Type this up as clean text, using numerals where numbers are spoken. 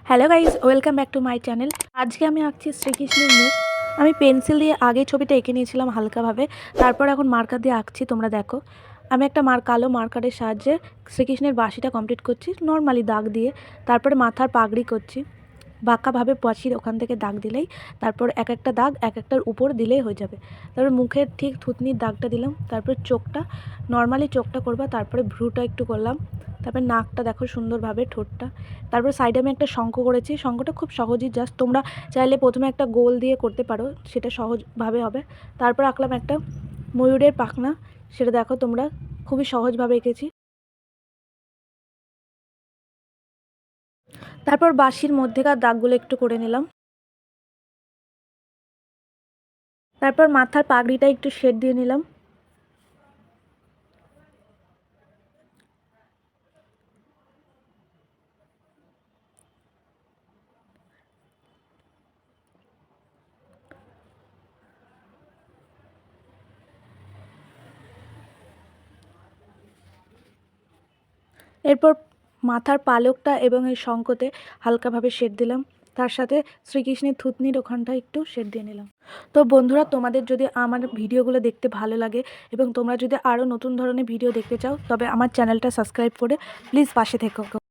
Hello guys, welcome back to my channel. আজকে আমি আঁকছি শ্রীকৃষ্ণের মুখ। আমি পেন্সিল দিয়ে আগে ছবিটা এঁকে নিয়েছিলাম হালকাভাবে, তারপর এখন মার্কার দিয়ে আঁকছি। তোমরা দেখো, আমি একটা কালো মার্কারের সাহায্যে শ্রীকৃষ্ণের বাঁশিটা কমপ্লিট করছি নর্মালি দাগ দিয়ে। তারপরে মাথার পাগড়ি করছি বাঁকাভাবে, বাঁশির ওখান থেকে দাগ দিলেই, তারপর এক একটা দাগ এক একটার উপর দিলেই হয়ে যাবে। তারপর মুখের ঠিক থুতনির দাগটা দিলাম, তারপর চোখটা নর্মালি চোখটা করবা, তারপরে ভ্রুটা একটু করলাম, তারপর নাকটা দেখো সুন্দরভাবে, ঠোঁটটা। তারপর সাইডে আমি একটা শঙ্খ করেছি। শঙ্খটা খুব সহজই, জাস্ট তোমরা চাইলে প্রথমে একটা গোল দিয়ে করতে পারো, সেটা সহজভাবে হবে। তারপর আঁকলাম একটা ময়ূরের পাখনা, সেটা দেখো তোমরা, খুবই সহজভাবে এঁকেছি। তারপর বাঁশির মধ্যেকার দাগগুলো একটু করে নিলাম। তারপর মাথার পাগড়িটা একটু শেড দিয়ে নিলাম। এরপর মাথার পালকটা এবং এই শঙ্খতে হালকাভাবে শেড দিলাম, তার সাথে শ্রীকৃষ্ণের থুতনির ওখানটা একটু শেড দিয়ে নিলাম। তো বন্ধুরা, তোমাদের যদি আমার ভিডিওগুলো দেখতে ভালো লাগে এবং তোমরা যদি আরও নতুন ধরনের ভিডিও দেখতে চাও, তবে আমার চ্যানেলটা সাবস্ক্রাইব করে প্লিজ পাশে থেকো।